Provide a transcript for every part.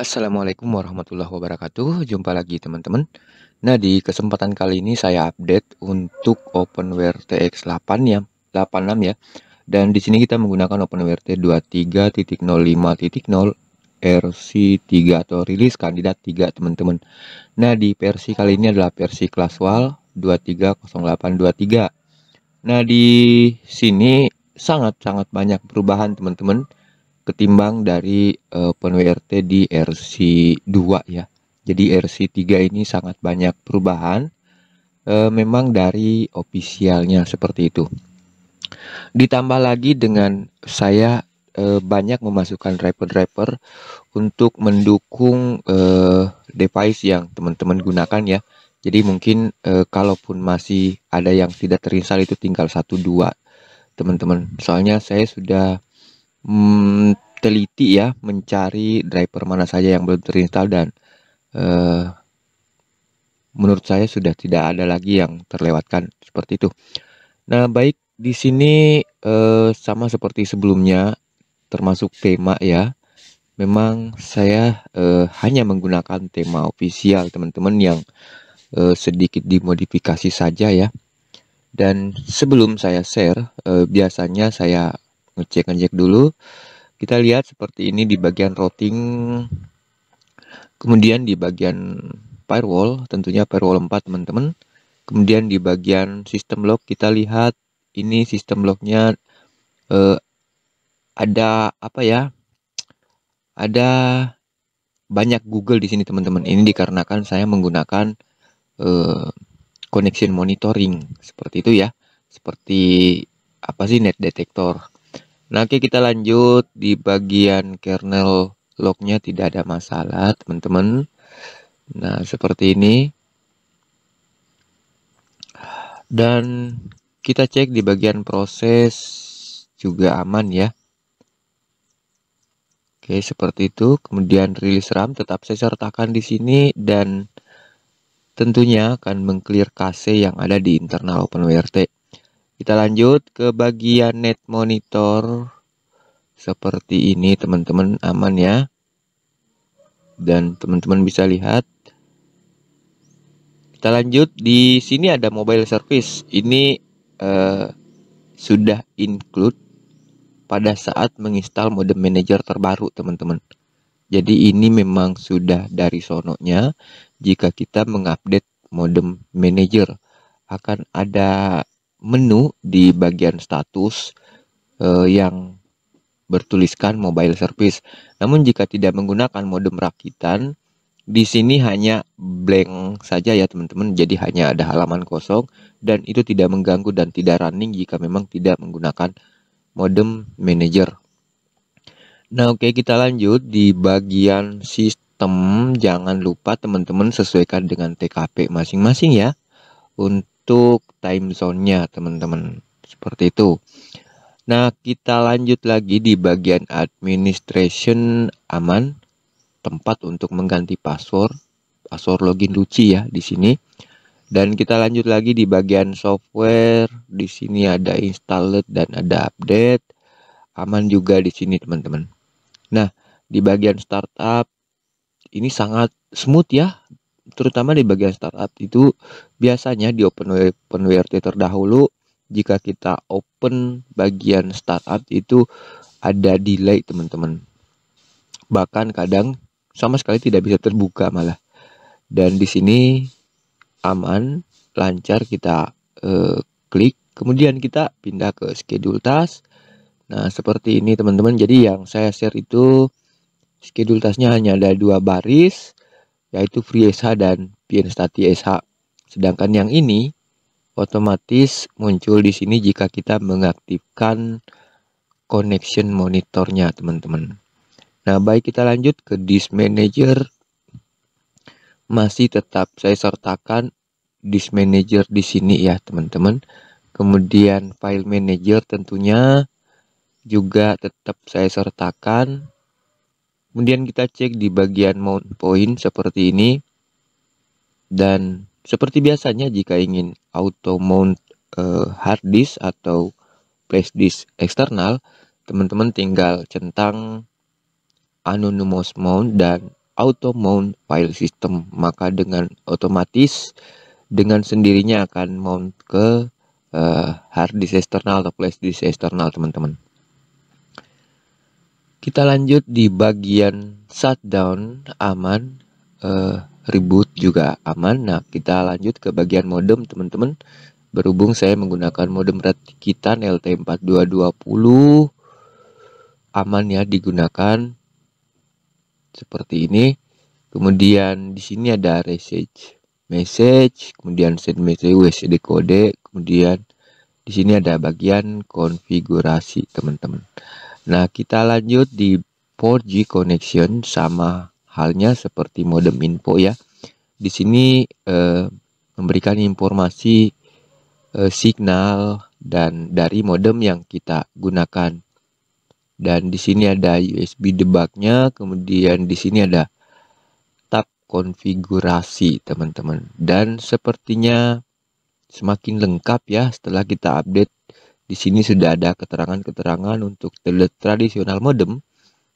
Assalamualaikum warahmatullahi wabarakatuh. Jumpa lagi teman-teman. Nah, di kesempatan kali ini saya update untuk Openware TX8 ya, 86 ya. Dan di sini kita menggunakan Openware T23.05.0 RC3 atau rilis kandidat 3 teman-teman. Nah, di versi kali ini adalah versi Classwal 230823. Nah, di sini sangat-sangat banyak perubahan teman-teman ketimbang dari PenWRT di RC2 ya. Jadi RC3 ini sangat banyak perubahan memang dari officialnya seperti itu. Ditambah lagi dengan saya banyak memasukkan driver-driver untuk mendukung device yang teman-teman gunakan ya. Jadi mungkin kalaupun masih ada yang tidak terinstall itu tinggal 1-2 teman-teman. Soalnya saya sudah teliti ya mencari driver mana saja yang belum terinstall dan menurut saya sudah tidak ada lagi yang terlewatkan seperti itu. Nah, baik di sini sama seperti sebelumnya termasuk tema ya. Memang saya hanya menggunakan tema official teman-teman yang sedikit dimodifikasi saja ya. Dan sebelum saya share, biasanya saya ngecek dulu. Kita lihat seperti ini di bagian routing, kemudian di bagian firewall, tentunya firewall 4 teman-teman. Kemudian di bagian sistem log kita lihat ini sistem lognya ada apa ya? Ada banyak Google di sini teman-teman. Ini dikarenakan saya menggunakan connection monitoring seperti itu ya. Seperti apa sih net detector. Nah, oke kita lanjut di bagian kernel lognya tidak ada masalah teman-teman. Nah, seperti ini. Dan kita cek di bagian proses juga aman ya. Oke, seperti itu. Kemudian rilis RAM tetap saya sertakan di sini dan tentunya akan mengclear cache yang ada di internal OpenWRT. Kita lanjut ke bagian net monitor. Seperti ini teman-teman, aman ya. Dan teman-teman bisa lihat. Kita lanjut di sini ada mobile service. Ini sudah include pada saat menginstal modem manager terbaru teman-teman. Jadi ini memang sudah dari sononya. Jika kita mengupdate modem manager akan ada menu di bagian status yang bertuliskan mobile service. Namun jika tidak menggunakan modem rakitan, di sini hanya blank saja ya teman-teman. Jadi hanya ada halaman kosong dan itu tidak mengganggu dan tidak running jika memang tidak menggunakan modem manager. Nah, oke kita lanjut di bagian sistem. Jangan lupa teman-teman sesuaikan dengan TKP masing-masing ya untuk time zone-nya teman-teman. Seperti itu. Nah, kita lanjut lagi di bagian administration aman, tempat untuk mengganti password login Luci ya di sini. Dan kita lanjut lagi di bagian software. Di sini ada installed dan ada update. Aman juga di sini teman-teman. Nah, di bagian startup ini sangat smooth ya. Terutama di bagian startup itu biasanya di OpenWRT terdahulu jika kita open bagian startup itu ada delay teman-teman. Bahkan kadang sama sekali tidak bisa terbuka malah. Dan di sini aman, lancar kita klik, kemudian kita pindah ke schedule task. Nah, seperti ini teman-teman. Jadi yang saya share itu schedule tasknya hanya ada 2 baris, yaitu FreeSH dan PNStati SH. Sedangkan yang ini otomatis muncul di sini jika kita mengaktifkan connection monitornya teman-teman. Nah, baik kita lanjut ke disk manager. Masih tetap saya sertakan disk manager di sini ya teman-teman. Kemudian file manager tentunya juga tetap saya sertakan. Kemudian kita cek di bagian mount point seperti ini. Dan seperti biasanya jika ingin auto mount hard disk atau flash disk eksternal, teman-teman tinggal centang anonymous mount dan auto mount file system, maka dengan otomatis dengan sendirinya akan mount ke hard disk eksternal atau flash disk eksternal, teman-teman. Kita lanjut di bagian shutdown aman, reboot juga aman. Nah, kita lanjut ke bagian modem, teman-teman. Berhubung saya menggunakan modem Rakitan LT4220, aman ya digunakan seperti ini. Kemudian di sini ada message, kemudian send message USD kode, kemudian di sini ada bagian konfigurasi, teman-teman. Nah, kita lanjut di 4G connection, sama halnya seperti modem info ya. Di sini memberikan informasi signal dan dari modem yang kita gunakan. Dan di sini ada USB debugnya, kemudian di sini ada tab konfigurasi, teman-teman. Dan sepertinya semakin lengkap ya setelah kita update. Di sini sudah ada keterangan-keterangan untuk tradisional modem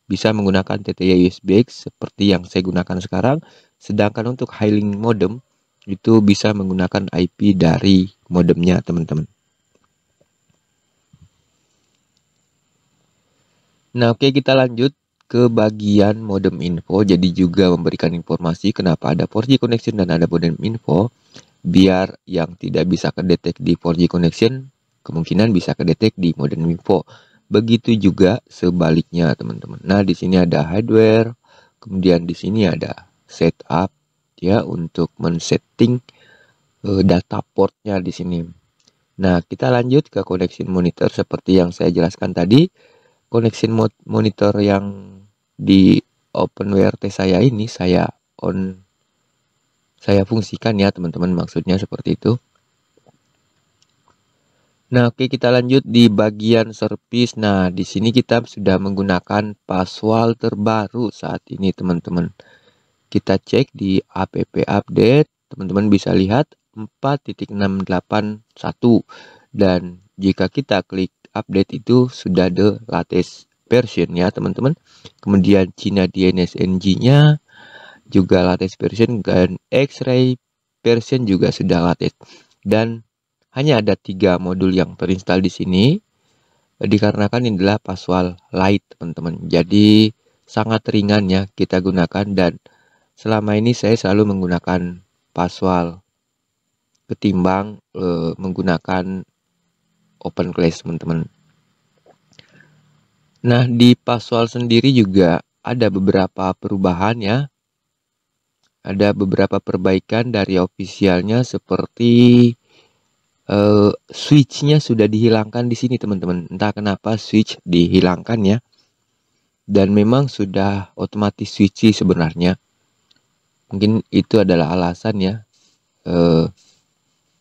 bisa menggunakan TTY USBX seperti yang saya gunakan sekarang. Sedangkan untuk high-link modem itu bisa menggunakan IP dari modemnya, teman-teman. Nah, oke, kita lanjut ke bagian modem info. Jadi juga memberikan informasi kenapa ada 4G connection dan ada modem info. Biar yang tidak bisa kedetek di 4G connection kemungkinan bisa kedetek di modem info. Begitu juga sebaliknya, teman-teman. Nah, di sini ada hardware, kemudian di sini ada setup ya untuk men-setting data portnya di sini. Nah, kita lanjut ke connection monitor seperti yang saya jelaskan tadi. Connection monitor yang di OpenWRT saya ini saya fungsikan ya, teman-teman, maksudnya seperti itu. Nah, oke, kita lanjut di bagian service. Nah, di sini kita sudah menggunakan password terbaru saat ini, teman-teman. Kita cek di app update, teman-teman bisa lihat 4.681, dan jika kita klik update itu sudah the latest version ya, teman-teman. Kemudian Cina DNSNG-nya juga latest version, dan X-ray version juga sudah latest. Dan hanya ada 3 modul yang terinstall di sini, dikarenakan ini adalah password light, teman-teman. Jadi sangat ringan ya kita gunakan, dan selama ini saya selalu menggunakan password ketimbang menggunakan OpenClass, teman-teman. Nah, di password sendiri juga ada beberapa perubahan ya. Ada beberapa perbaikan dari officialnya, seperti switch-nya sudah dihilangkan di sini, teman-teman. Entah kenapa switch dihilangkan ya. Dan memang sudah otomatis switch sebenarnya. Mungkin itu adalah alasan ya.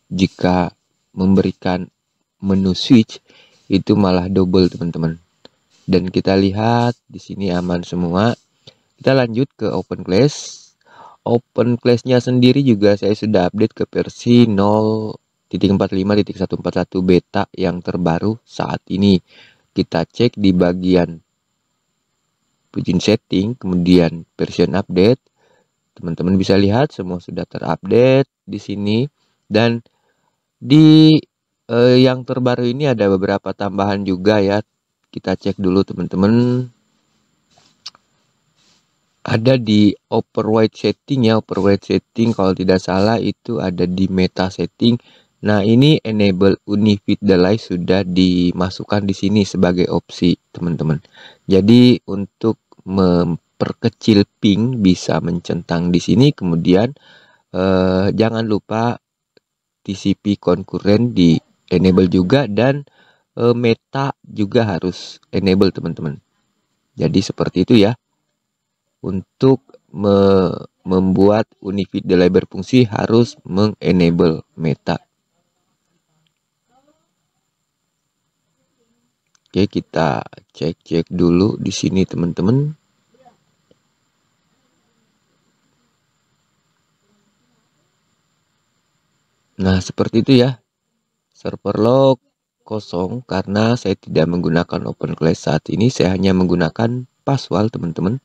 Jika memberikan menu switch itu malah double, teman-teman. Dan kita lihat di sini aman semua. Kita lanjut ke OpenClass. OpenClass-nya sendiri juga saya sudah update ke versi 0.45.141 beta yang terbaru saat ini. Kita cek di bagian plugin setting, kemudian version update. Teman-teman bisa lihat semua sudah terupdate di sini. Dan di yang terbaru ini ada beberapa tambahan juga ya. Kita cek dulu, teman-teman. Ada di override setting ya, override setting kalau tidak salah itu ada di meta setting. Nah, ini enable Unified Delay sudah dimasukkan di sini sebagai opsi, teman-teman. Jadi untuk memperkecil ping bisa mencentang di sini. Kemudian jangan lupa TCP konkuren di enable juga, dan meta juga harus enable, teman-teman. Jadi seperti itu ya. Untuk membuat Unified Delay berfungsi harus mengenable meta. Oke, kita cek dulu di sini, teman-teman. Nah, seperti itu ya. Server log kosong karena saya tidak menggunakan OpenClass saat ini. Saya hanya menggunakan password, teman-teman.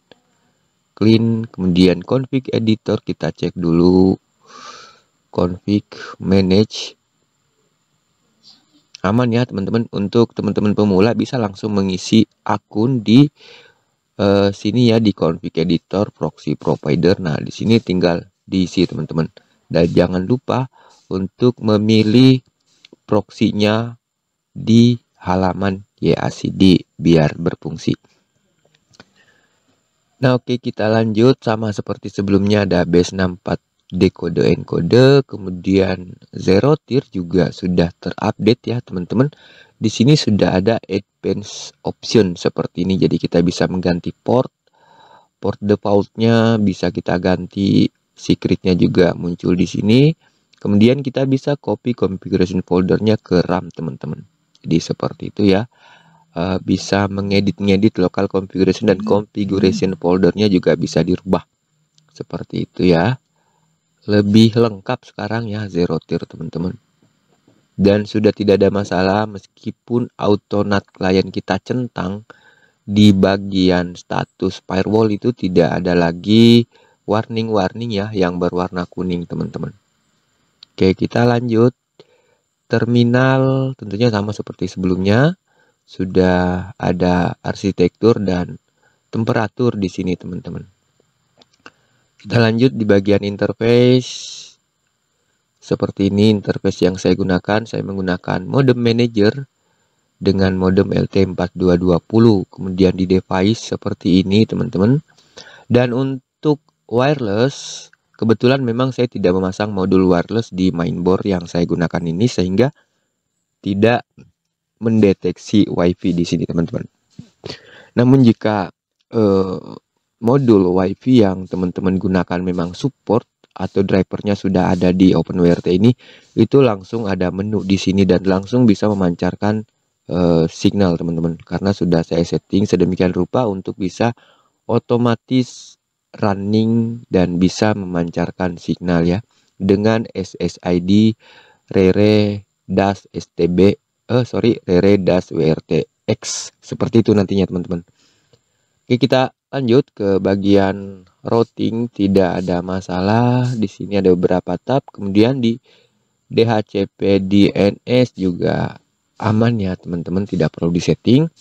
clean. Kemudian config editor kita cek dulu, config manage. Aman ya teman-teman. Untuk teman-teman pemula bisa langsung mengisi akun di sini ya, di config editor proxy provider. Nah di sini tinggal diisi teman-teman, dan jangan lupa untuk memilih proxy-nya di halaman YACD biar berfungsi. Nah oke, kita lanjut. Sama seperti sebelumnya, ada base 64 decode encode, kemudian zero tier juga sudah terupdate ya teman-teman. Di sini sudah ada advanced option seperti ini, jadi kita bisa mengganti port defaultnya bisa kita ganti, secretnya juga muncul di sini. Kemudian kita bisa copy configuration foldernya ke RAM teman-teman. Jadi seperti itu ya. Bisa mengedit local configuration dan configuration foldernya juga bisa dirubah. Seperti itu ya. Lebih lengkap sekarang ya zero tier teman-teman. Dan sudah tidak ada masalah meskipun autonat klien kita centang, di bagian status firewall itu tidak ada lagi warning-warning ya yang berwarna kuning teman-teman. Oke, kita lanjut. Terminal tentunya sama seperti sebelumnya. Sudah ada arsitektur dan temperatur di sini teman-teman. Kita lanjut di bagian interface. Seperti ini interface yang saya gunakan. Saya menggunakan modem manager dengan modem LT4220. Kemudian di device seperti ini teman-teman. Dan untuk wireless, kebetulan memang saya tidak memasang modul wireless di mainboard yang saya gunakan ini, sehingga tidak mendeteksi WiFi di sini teman-teman. Namun jika modul WiFi yang teman-teman gunakan memang support atau drivernya sudah ada di OpenWRT ini, itu langsung ada menu di sini dan langsung bisa memancarkan signal teman-teman, karena sudah saya setting sedemikian rupa untuk bisa otomatis running dan bisa memancarkan signal ya, dengan SSID RERE-STB RERE-WRTX seperti itu nantinya teman-teman. Oke, kita lanjut ke bagian routing. Tidak ada masalah. Di sini ada beberapa tab. Kemudian di DHCP DNS juga aman ya teman-teman, tidak perlu disetting.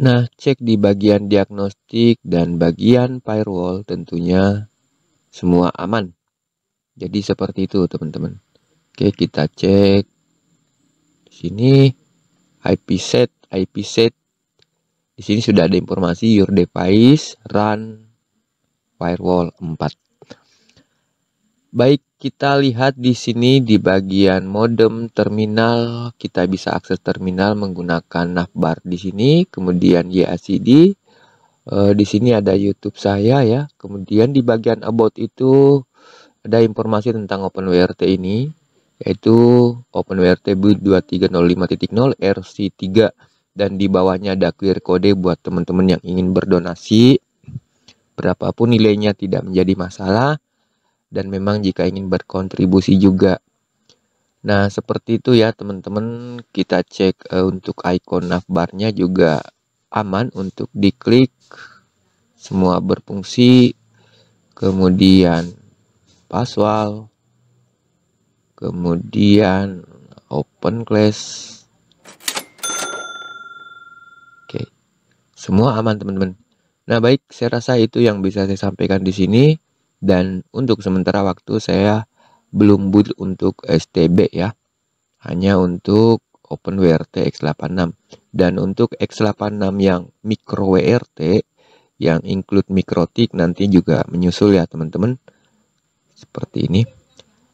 Nah, cek di bagian diagnostik dan bagian firewall tentunya semua aman. Jadi seperti itu teman-teman. Oke, kita cek di sini IP set. Di sini sudah ada informasi your device run firewall 4. Baik, kita lihat di sini di bagian modem terminal, kita bisa akses terminal menggunakan navbar di sini, kemudian YACD. Di sini ada YouTube saya ya. Kemudian di bagian about itu ada informasi tentang OpenWRT ini, yaitu OpenWRT build 2305.0 RC3, dan di bawahnya ada QR code buat teman-teman yang ingin berdonasi. Berapapun nilainya tidak menjadi masalah, dan memang jika ingin berkontribusi juga. Nah, seperti itu ya teman-teman. Kita cek untuk icon navbarnya juga aman untuk diklik, semua berfungsi. Kemudian password, kemudian open class. Oke, semua aman teman-teman. Nah baik, saya rasa itu yang bisa saya sampaikan di sini. Dan untuk sementara waktu saya belum build untuk STB ya, hanya untuk OpenWRT X86. Dan untuk X86 yang micro WRT yang include mikrotik nanti juga menyusul ya teman-teman. Seperti ini.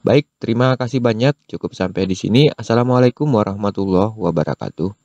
Baik, terima kasih banyak. Cukup sampai di sini. Assalamualaikum warahmatullahi wabarakatuh.